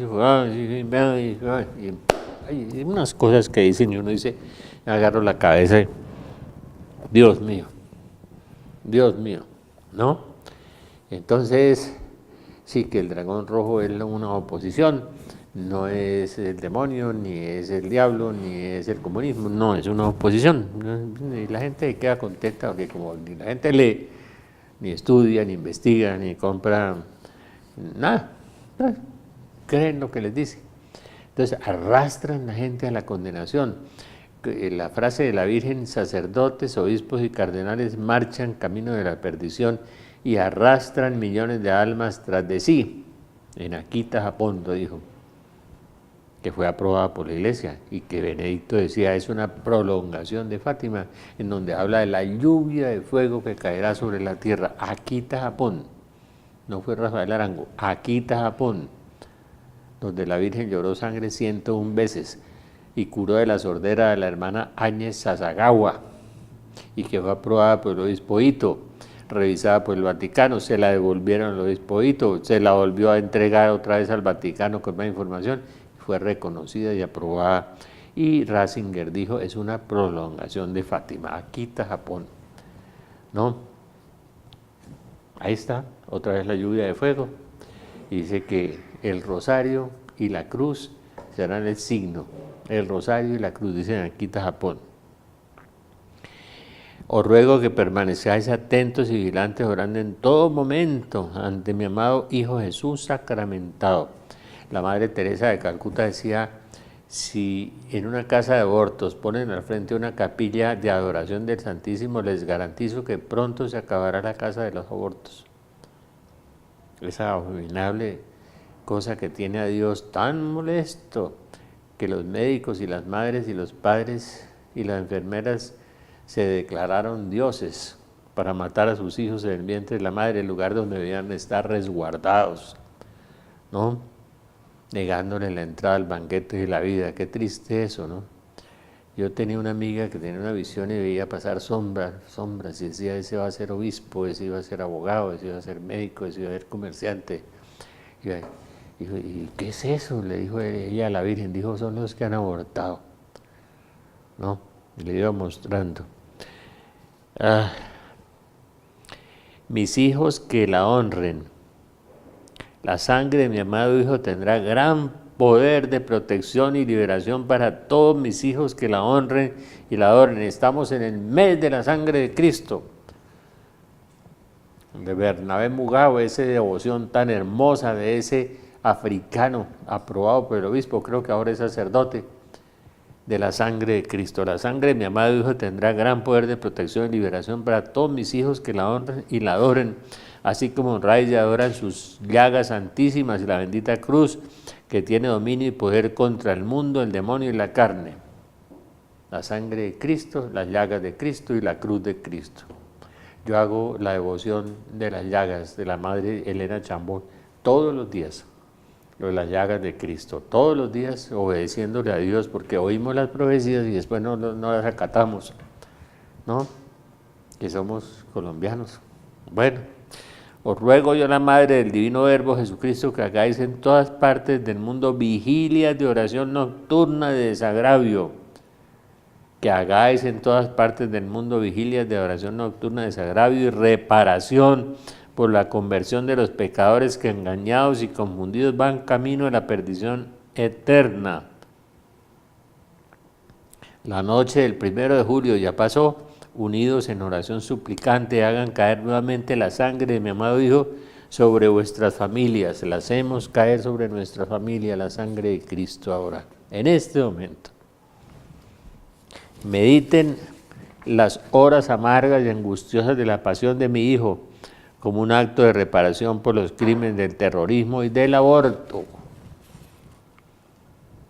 hay unas cosas que dicen y uno dice, me agarro la cabeza, Dios mío, ¿no? Entonces, sí que el dragón rojo es una oposición, no es el demonio, ni es el diablo, ni es el comunismo, no, es una oposición. Y la gente queda contenta porque como ni la gente lee, ni estudia, ni investiga, ni compra nada, creen lo que les dice. Entonces arrastran a la gente a la condenación. La frase de la Virgen: sacerdotes, obispos y cardenales marchan camino de la perdición y arrastran millones de almas tras de sí. En Akita, Japón, lo dijo, que fue aprobada por la Iglesia, y que Benedicto decía es una prolongación de Fátima, en donde habla de la lluvia de fuego que caerá sobre la tierra. Akita, Japón, no fue Rafael Arango, Akita, Japón, donde la Virgen lloró sangre 101 veces y curó de la sordera de la hermana Áñez Sasagawa, y que fue aprobada por el obispo Ito, revisada por el Vaticano, se la devolvieron al obispo Ito, se la volvió a entregar otra vez al Vaticano con más información, fue reconocida y aprobada. Y Ratzinger dijo, es una prolongación de Fátima. Akita, Japón, ¿no? Ahí está, otra vez la lluvia de fuego. Y dice que el rosario y la cruz serán el signo. El rosario y la cruz, dicen Akita, Japón. Os ruego que permanezcáis atentos y vigilantes, orando en todo momento ante mi amado Hijo Jesús sacramentado. La Madre Teresa de Calcuta decía, si en una casa de abortos ponen al frente una capilla de adoración del Santísimo, les garantizo que pronto se acabará la casa de los abortos. Esa abominable cosa que tiene a Dios tan molesto, que los médicos y las madres y los padres y las enfermeras se declararon dioses para matar a sus hijos en el vientre de la madre, el lugar donde debían estar resguardados, ¿no? Negándole la entrada al banquete de la vida. Qué triste eso, ¿no? Yo tenía una amiga que tenía una visión y veía pasar sombras, y decía, ese va a ser obispo, ese iba a ser abogado, ese iba a ser médico, ese iba a ser comerciante. Y dijo, ¿y qué es eso? Le dijo ella a la Virgen, dijo, son los que han abortado, ¿no? Y le iba mostrando. Mis hijos que la honren. La sangre de mi amado Hijo tendrá gran poder de protección y liberación para todos mis hijos que la honren y la adoren. Estamos en el mes de la sangre de Cristo. De Bernabé Mugao, esa devoción tan hermosa de ese africano aprobado por el obispo, creo que ahora es sacerdote, de la sangre de Cristo. La sangre de mi amado Hijo tendrá gran poder de protección y liberación para todos mis hijos que la honren y la adoren, así como honráis y adoran sus llagas santísimas y la bendita cruz que tiene dominio y poder contra el mundo, el demonio y la carne. La sangre de Cristo, las llagas de Cristo y la cruz de Cristo. Yo hago la devoción de las llagas de la Madre Elena Chambón todos los días, lo de las llagas de Cristo, todos los días obedeciéndole a Dios, porque oímos las profecías y después no las acatamos, ¿no? Que somos colombianos. Bueno, os ruego yo, la Madre del Divino Verbo Jesucristo, que hagáis en todas partes del mundo vigilias de oración nocturna de desagravio, que hagáis en todas partes del mundo vigilias de oración nocturna de desagravio y reparación por la conversión de los pecadores que engañados y confundidos van camino de la perdición eterna. La noche del 1 de julio ya pasó. Unidos en oración suplicante, hagan caer nuevamente la sangre de mi amado Hijo sobre vuestras familias. La hacemos caer sobre nuestra familia, la sangre de Cristo ahora, en este momento. Mediten las horas amargas y angustiosas de la pasión de mi Hijo como un acto de reparación por los crímenes del terrorismo y del aborto.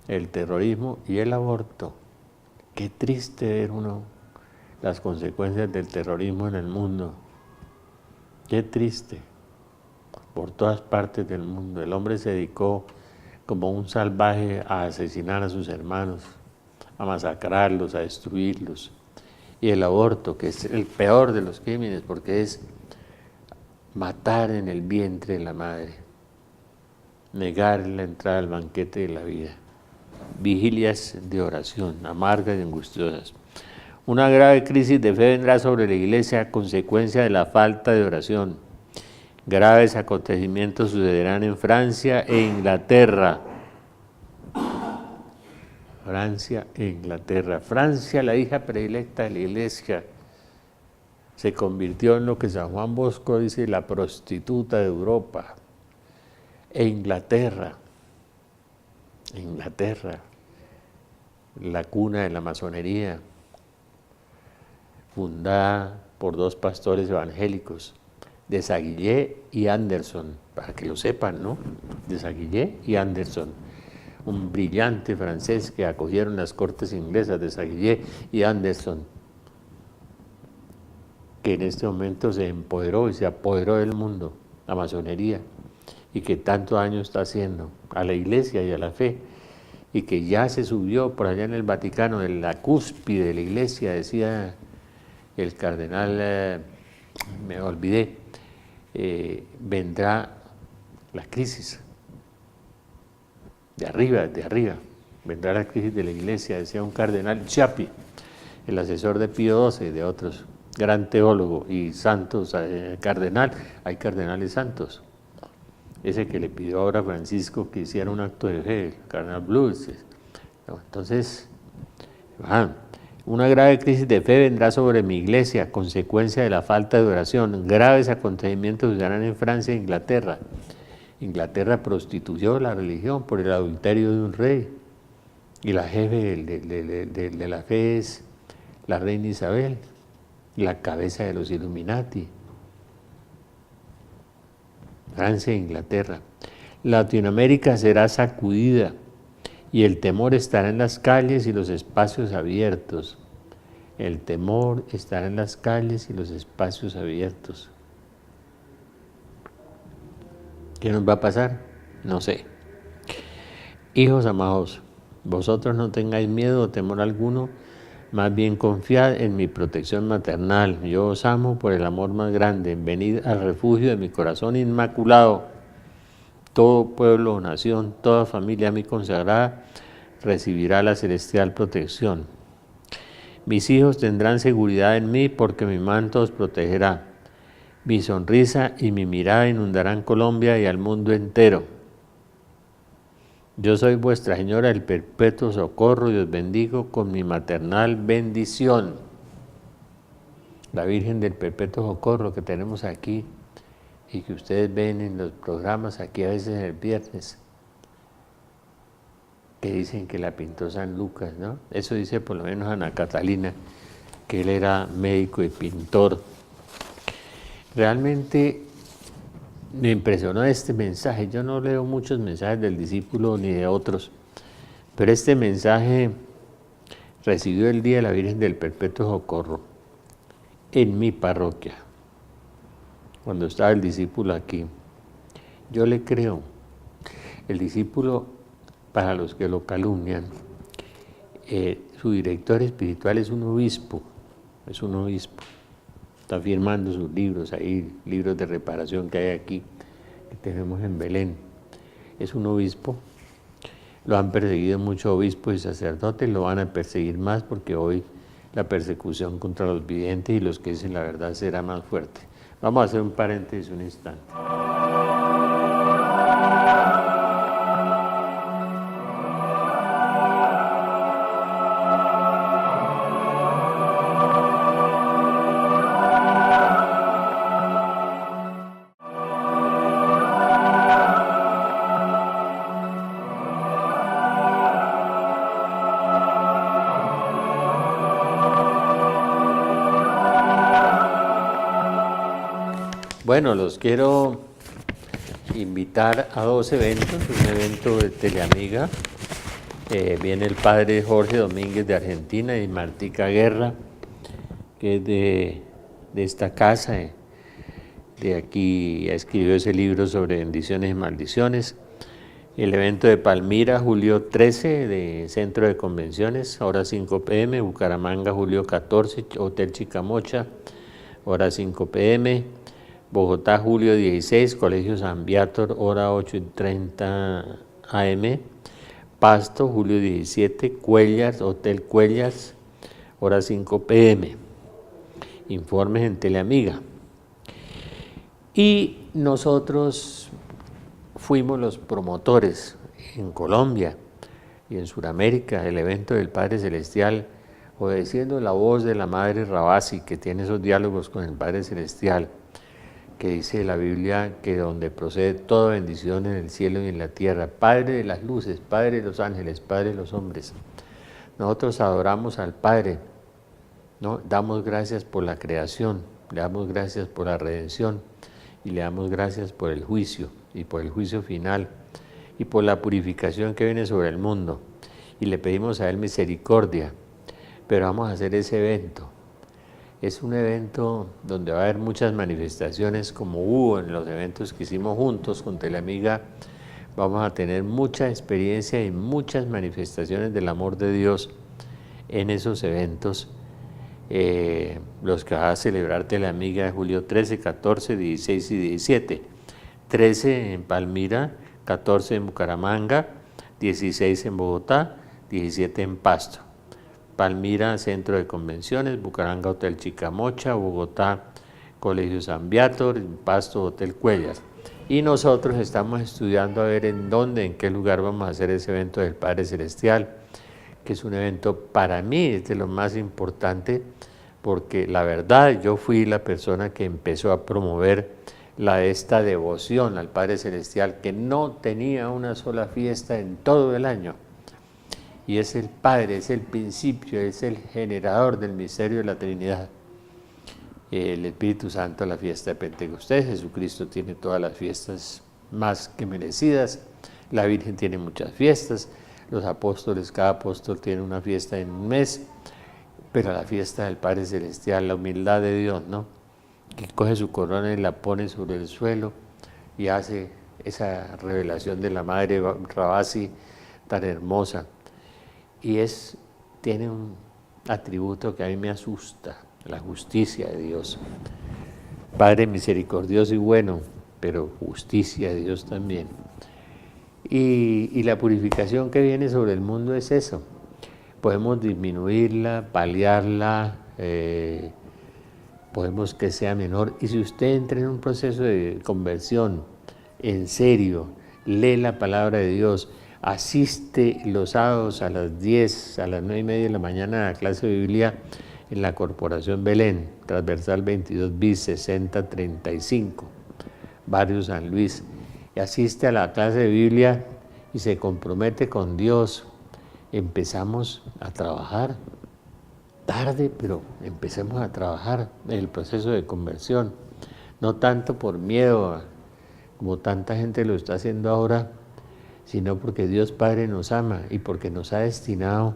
El terrorismo y el aborto. Qué triste ver uno las consecuencias del terrorismo en el mundo. Qué triste. Por todas partes del mundo. El hombre se dedicó como un salvaje a asesinar a sus hermanos, a masacrarlos, a destruirlos. Y el aborto, que es el peor de los crímenes, porque es matar en el vientre de la madre, negar la entrada al banquete de la vida. Vigilias de oración, amargas y angustiosas. Una grave crisis de fe vendrá sobre la Iglesia a consecuencia de la falta de oración. Graves acontecimientos sucederán en Francia e Inglaterra. Francia e Inglaterra. Francia, la hija predilecta de la Iglesia, se convirtió en lo que San Juan Bosco dice, la prostituta de Europa. E Inglaterra, la cuna de la masonería, fundada por dos pastores evangélicos, Desaguillé y Anderson, para que lo sepan, ¿no? Desaguillé y Anderson, un brillante francés que acogieron las cortes inglesas, Desaguillé y Anderson, que en este momento se empoderó y se apoderó del mundo, la masonería, y que tanto daño está haciendo a la iglesia y a la fe, y que ya se subió por allá en el Vaticano, en la cúspide de la iglesia, decía el cardenal, me olvidé, vendrá la crisis, de arriba, vendrá la crisis de la iglesia, decía un cardenal Chiappi, el asesor de Pío XII y de otros, gran teólogo y santos, cardenal, hay cardenales santos. Ese que le pidió ahora a Francisco que hiciera un acto de fe, el cardenal Blues. Entonces, una grave crisis de fe vendrá sobre mi iglesia, consecuencia de la falta de oración. Graves acontecimientos se darán en Francia e Inglaterra. Inglaterra prostituyó la religión por el adulterio de un rey. Y la jefe de la fe es la reina Isabel, la cabeza de los Illuminati. Francia e Inglaterra. Latinoamérica será sacudida y el temor estará en las calles y los espacios abiertos. El temor estará en las calles y los espacios abiertos. ¿Qué nos va a pasar? No sé. Hijos amados, vosotros no tengáis miedo o temor alguno, más bien confiad en mi protección maternal. Yo os amo por el amor más grande. Venid al refugio de mi corazón inmaculado. Todo pueblo o nación, toda familia a mí consagrada, recibirá la celestial protección. Mis hijos tendrán seguridad en mí porque mi manto os protegerá. Mi sonrisa y mi mirada inundarán Colombia y al mundo entero. Yo soy vuestra Señora del perpetuo socorro y os bendigo con mi maternal bendición. La Virgen del perpetuo socorro que tenemos aquí y que ustedes ven en los programas aquí a veces el viernes, que dicen que la pintó San Lucas, ¿no? Eso dice por lo menos Ana Catalina, que él era médico y pintor. Realmente me impresionó este mensaje. Yo no leo muchos mensajes del discípulo ni de otros, pero este mensaje recibió el día de la Virgen del Perpetuo Socorro en mi parroquia, cuando estaba el discípulo aquí. Yo le creo. El discípulo, para los que lo calumnian, su director espiritual es un obispo, Está firmando sus libros ahí, libros de reparación que hay aquí, que tenemos en Belén. Es un obispo. Lo han perseguido muchos obispos y sacerdotes, lo van a perseguir más porque hoy la persecución contra los videntes y los que dicen la verdad será más fuerte. Vamos a hacer un paréntesis un instante. Bueno, los quiero invitar a dos eventos, un evento de Teleamiga, viene el padre Jorge Domínguez de Argentina y Martica Guerra, que es de esta casa, de aquí, escribió ese libro sobre bendiciones y maldiciones. El evento de Palmira, julio 13, de Centro de Convenciones, hora 5 p.m, Bucaramanga, julio 14, Hotel Chicamocha, hora 5 p.m, Bogotá, julio 16, Colegio San Viator, hora 8:30 am. Pasto, julio 17, Cuellas, Hotel Cuellas, hora 5 p.m. Informes en Teleamiga. Y nosotros fuimos los promotores en Colombia y en Sudamérica, el evento del Padre Celestial, obedeciendo la voz de la Madre Ravasi, que tiene esos diálogos con el Padre Celestial, que dice la Biblia que donde procede toda bendición en el cielo y en la tierra, Padre de las luces, Padre de los ángeles, Padre de los hombres. Nosotros adoramos al Padre, ¿no? Damos gracias por la creación, le damos gracias por la redención y le damos gracias por el juicio y por el juicio final y por la purificación que viene sobre el mundo. Y le pedimos a Él misericordia, pero vamos a hacer ese evento. Es un evento donde va a haber muchas manifestaciones, como hubo en los eventos que hicimos juntos con Teleamiga. Vamos a tener mucha experiencia y muchas manifestaciones del amor de Dios en esos eventos, los que va a celebrar Teleamiga de julio 13, 14, 16 y 17. 13 en Palmira, 14 en Bucaramanga, 16 en Bogotá, 17 en Pasto. Palmira, Centro de Convenciones, Bucaramanga, Hotel Chicamocha, Bogotá, Colegio San Viator, Pasto, Hotel Cuellas. Y nosotros estamos estudiando a ver en dónde, en qué lugar vamos a hacer ese evento del Padre Celestial, que es un evento para mí, es de lo más importante, porque la verdad yo fui la persona que empezó a promover esta devoción al Padre Celestial, que no tenía una sola fiesta en todo el año. Y es el Padre, es el principio, es el generador del misterio de la Trinidad. El Espíritu Santo, la fiesta de Pentecostés, Jesucristo tiene todas las fiestas más que merecidas, la Virgen tiene muchas fiestas, los apóstoles, cada apóstol tiene una fiesta en un mes, pero la fiesta del Padre Celestial, la humildad de Dios, ¿no? Que coge su corona y la pone sobre el suelo y hace esa revelación de la Madre Ravasi tan hermosa. Y tiene un atributo que a mí me asusta, la justicia de Dios. Padre misericordioso y bueno, pero justicia de Dios también. Y la purificación que viene sobre el mundo es eso. Podemos disminuirla, paliarla, podemos que sea menor. Y si usted entra en un proceso de conversión, en serio, lee la palabra de Dios, asiste los sábados a las 10, a las 9:30 de la mañana a la clase de Biblia en la Corporación Belén, transversal 22 bis 6035, barrio San Luis, y asiste a la clase de Biblia y se compromete con Dios. Empezamos a trabajar, tarde, pero empecemos a trabajar en el proceso de conversión, no tanto por miedo, como tanta gente lo está haciendo ahora, sino porque Dios Padre nos ama y porque nos ha destinado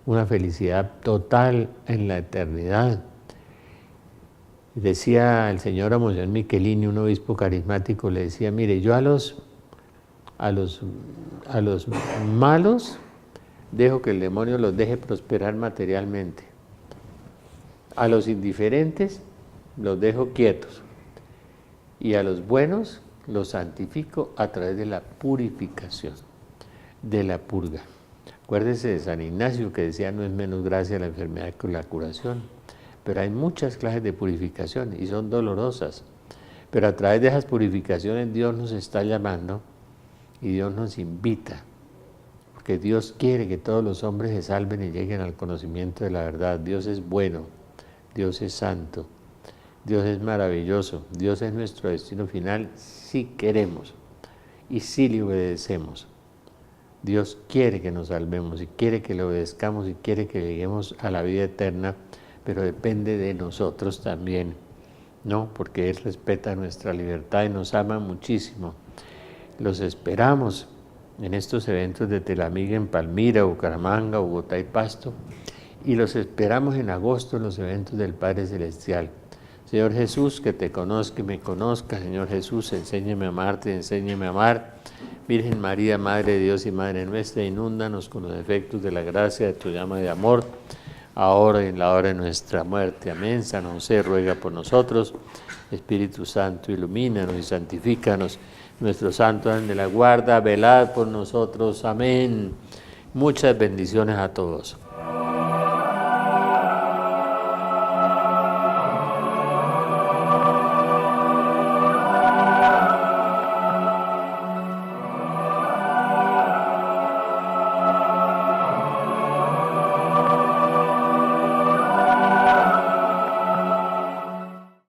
una felicidad total en la eternidad. Decía el señor Monseñor Michelini, un obispo carismático, le decía, mire, yo a los malos dejo que el demonio los deje prosperar materialmente. A los indiferentes los dejo quietos. Y a los buenos los santifico a través de la purificación, de la purga. Acuérdese de San Ignacio que decía, no es menos gracia la enfermedad que la curación. Pero hay muchas clases de purificación y son dolorosas. Pero a través de esas purificaciones Dios nos está llamando y Dios nos invita. Porque Dios quiere que todos los hombres se salven y lleguen al conocimiento de la verdad. Dios es bueno, Dios es santo, Dios es maravilloso. Dios es nuestro destino final si queremos y si le obedecemos. Dios quiere que nos salvemos y quiere que le obedezcamos y quiere que lleguemos a la vida eterna, pero depende de nosotros también, ¿no? Porque Él respeta nuestra libertad y nos ama muchísimo. Los esperamos en estos eventos de Teleamiga en Palmira, Bucaramanga, Bogotá y Pasto, y los esperamos en agosto en los eventos del Padre Celestial. Señor Jesús, que te conozca y me conozca. Señor Jesús, enséñame a amarte, enséñame a amar. Virgen María, Madre de Dios y Madre nuestra, inúndanos con los efectos de la gracia de tu llama de amor, ahora y en la hora de nuestra muerte. Amén. San José, ruega por nosotros. Espíritu Santo, ilumínanos y santifícanos. Nuestro santo ángel de la guarda, velad por nosotros. Amén. Muchas bendiciones a todos.